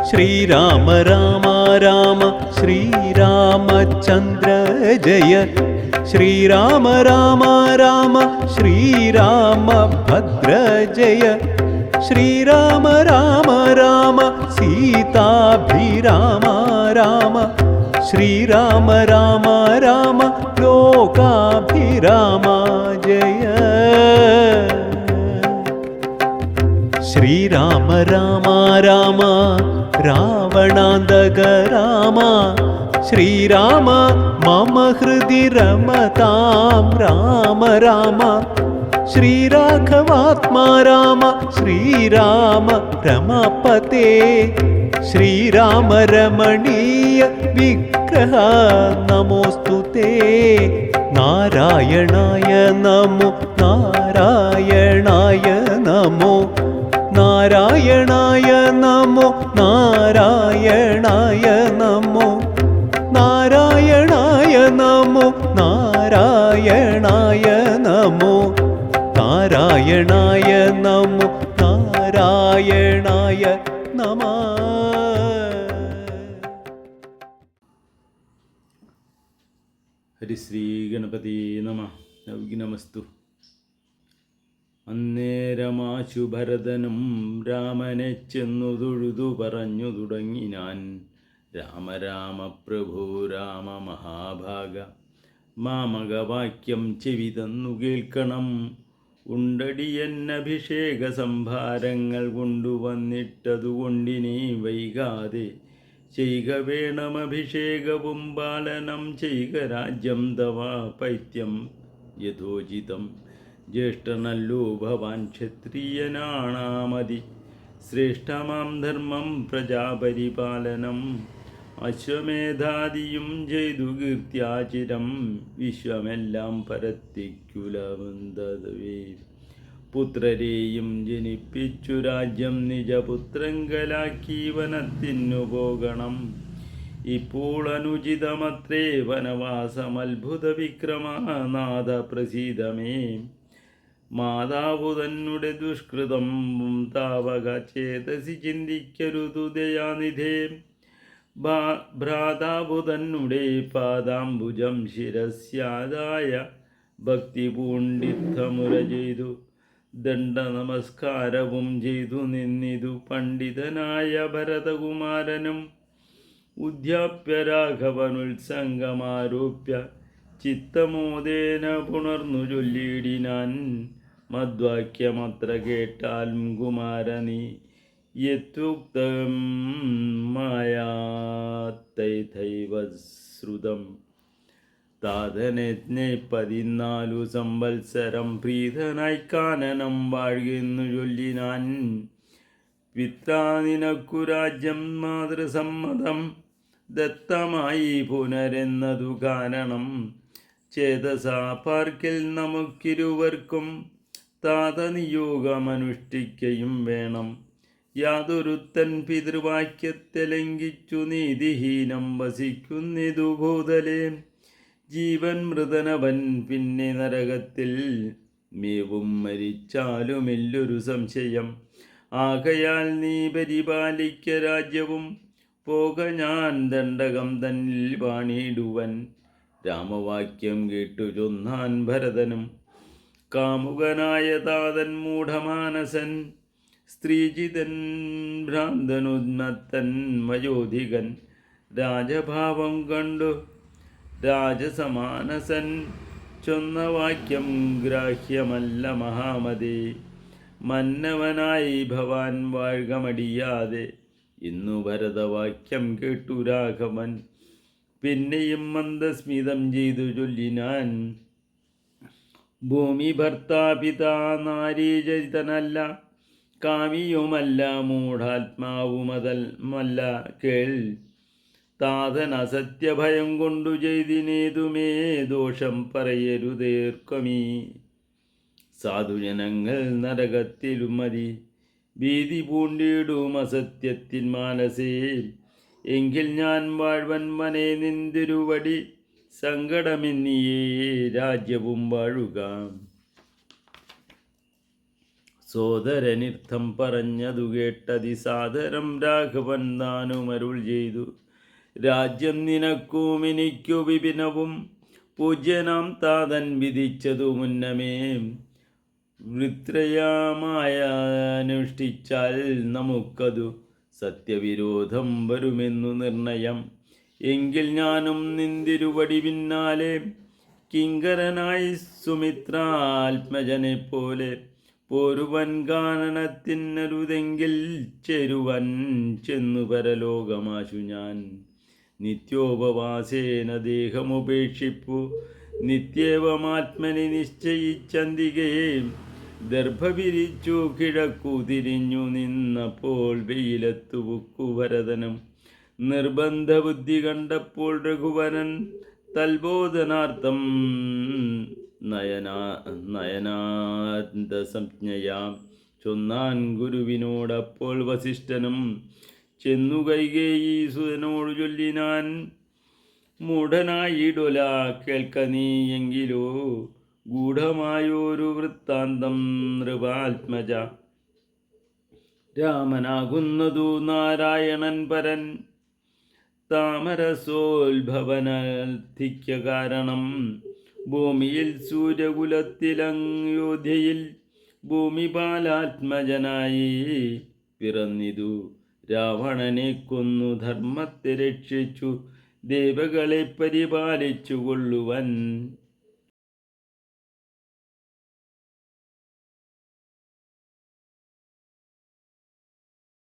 ശ്രീരാമ രാമ രാമ ശ്രീരാമചന്ദ്ര ജയ ശ്രീരാമ രാമ രാമ ശ്രീരാമഭദ്ര ജയ ശ്രീരാമ രാമ രാമ സീതാഭിരാമ രാമ ശ്രീരാമ രാമ രാമ ലോകാഭിരാമ ജയ ശ്രീരാമ രാമ രാമ രാവണാന്തക രാമ ശ്രീരാമ മമ ഹൃദി രമതാം രാമ രാമ ശ്രീരാഘവാത്മാ രാമ ശ്രീരാമ രമപതേ ശ്രീരാമ രമണീയ വിഗ്രഹ നമോസ്തുതേ നാരായണായ നമോ നാരായണായ നമോ നാരായണായ നമോ നാരായണായ നമോ നാരായണായ നമോ നാരായണായ നമോ നാരായണായ നമോ നാരായണായ നമഃ. ഹരിശ്രീ ഗണപതി നമ. വിഘ്നമസ്തു. അന്നേരമാശു ഭരതനും രാമനെ ചെന്നു തൊഴുതു പറഞ്ഞു തുടങ്ങിനാൻ. രാമ രാമ പ്രഭു രാമ മഹാഭാഗ മാമകവാക്യം ചെവി തന്നു കേൾക്കണം. ഉണ്ടടിയന്നഭിഷേക സംഭാരങ്ങൾ കൊണ്ടുവന്നിട്ടതുകൊണ്ടിനി വൈകാതെ ചെയ്ക വേണമഭിഷേകവും പാലനം ചെയ്ക രാജ്യം തവ പൈത്യം യഥോചിതം. ജ്യേഷ്ഠനല്ലോ ഭവാൻ ക്ഷത്രിയനാണാമതി ശ്രേഷ്ഠമാം ധർമ്മം പ്രജാപരിപാലനം. അശ്വമേധാദിയും ചെയ്തു കീർത്തിയാചിരം വിശ്വമെല്ലാം പരത്തിക്കുലവന്തവേ. പുത്രരെയും ജനിപ്പിച്ചു രാജ്യം നിജപുത്രങ്കലാക്കി വനത്തിനു പോകണം. ഇപ്പോൾ അനുചിതമത്രേ വനവാസമത്ഭുത വിക്രമനാഥ പ്രസീദമേ. മാതാവു തന്നെ ദുഷ്കൃതം താവക ചേതസി ചിന്തിക്കരുതു ദയാനിധേ. ഭ്രാതാവു തന്നെ പാദാംബുജം ശിരസ്യാദായ ഭക്തി പൂണ്ടിത്തമുര ചെയ്തു ദണ്ഡ നമസ്കാരവും ചെയ്തു നിന്നിതു പണ്ഡിതനായ ഭരതകുമാരനും. ഉദ്യാപ്യ രാഘവനുത്സംഗമാരോപ്യ ചിത്തമോദേന പുണർന്നു ചൊല്ലിയിടിനാൻ. മദ്വാക്യമത്ര കേട്ടാൽ കുമാരനീ യത്യുക്തം മായാത്തൈഥൈവ ശ്രുതം. താതനെജ്ഞെ 14 സംവത്സരം പ്രീതനായി കാനനം വാഴുകെന്നു ചൊല്ലിനാൻ. പിത്രാ നിനക്കു രാജ്യം മാതൃസമ്മതം ദത്തമായി പുനരെന്നതു കാരണം. ചേതസാ പാർക്കിൽ നമുക്കിരുവർക്കും താതനിയോഗമനുഷ്ഠിക്കയും വേണം. യാതൊരുത്തൻ പിതൃവാക്യത്തെ ലംഘിച്ചു നീതിഹീനം വസിക്കുന്നിതു ഭൂതലേ. ജീവൻ മൃതനവൻ പിന്നെ നരകത്തിൽ മേവും മരിച്ചാലുമില്ലൊരു സംശയം. ആകയാൽ നീ പരിപാലിക്ക രാജ്യവും പോക ഞാൻ ദണ്ഡകം തന്നിൽ വാണിടുവൻ. രാമവാക്യം കേട്ടു ചൊന്നാൻ ഭരതനും. കാമുകനായ താതൻ മൂഢമാനസൻ സ്ത്രീജിതൻ ഭ്രാന്തനുന്മത്തൻ വയോധികൻ. രാജഭാവം കണ്ടു രാജസമാനസൻ ചൊന്ന വാക്യം ഗ്രാഹ്യമല്ല മഹാമതി. മന്നവനായി ഭവാൻ വാഴ്കമടിയാതെ ഇന്നു ഭരതവാക്യം കേട്ടു രാഘവൻ. പിന്നെയും മന്ദസ്മിതം ചെയ്തു ചൊല്ലിനാൻ. ഭൂമി ഭർത്താപിതാ നാരീചരിതനല്ല കാമിയുമല്ല മൂഢാത്മാവുമതല്ല കേൾ. താതൻ അസത്യഭയം കൊണ്ടു ചെയ്തിനേതുമേ ദോഷം പറയരുതേർക്കമീ. സാധുജനങ്ങൾ നരകത്തിലും മതി ഭീതി പൂണ്ടിടും അസത്യത്തിൻ മാനസേ. എങ്കിൽ ഞാൻ വാഴ്വൻ വനെ നിന്തിരുവടി സങ്കടമെന്നിയേ രാജ്യവും വാഴുക. സോദരനിർത്ഥം പറഞ്ഞതു കേട്ടതിസാദരം രാഘവൻ താനുമരുൾ ചെയ്തു. രാജ്യം നിനക്കും എനിക്കു വിപിനവും പൂജ്യനാം താതൻ വിധിച്ചതു മുന്നമേ. വൃത്രയമായ അനുഷ്ഠിച്ചാൽ നമുക്കതു സത്യവിരോധം വരുമെന്നു നിർണയം. എങ്കിൽ ഞാനും നിന്തിരുവടി പിന്നാലെ കിങ്കരനായി സുമിത്രാത്മജനെ പോലെ പോരുവൻ കാനനത്തിനരുതെങ്കിൽ ചേരുവൻ ചെന്നു പരലോകമാശു ഞാൻ. നിത്യോപവാസേന ദേഹമുപേക്ഷിപ്പു നിത്യേവമാത്മനി നിശ്ചയിച്ചന്തികേ. ദർഭ വിരിച്ചു കിഴക്കു തിരിഞ്ഞു നിന്നപ്പോൾ വെയിലത്തു ബുക്കു ഭരതനും. നിർബന്ധ ബുദ്ധി കണ്ടപ്പോൾ രഘുവരൻ തൽബോധനാർത്ഥം നയനാന്തസംജ്ഞയാം ചൊന്നാൻ ഗുരുവിനോടപ്പോൾ വസിഷ്ഠനും. ചെന്നു കൈകേയീസുതനോടു ചൊല്ലിനാൻ, മൂഢനായിടൊല കേൾക്ക നീയെങ്കിലോ ഗൂഢമായൊരു വൃത്താന്തം നൃപാത്മജ. രാമനാകുന്നതു നാരായണൻ പരൻ താമരസോത്ഭവനധിക്യ കാരണം. ഭൂമിയിൽ സൂര്യകുലത്തിലയോധ്യയിൽ ഭൂമിപാലാത്മജനായി പിറന്നിതു. രാവണനെ കൊന്നു ധർമ്മത്തെ രക്ഷിച്ചു ദേവകളെ പരിപാലിച്ചു കൊള്ളുവൻ.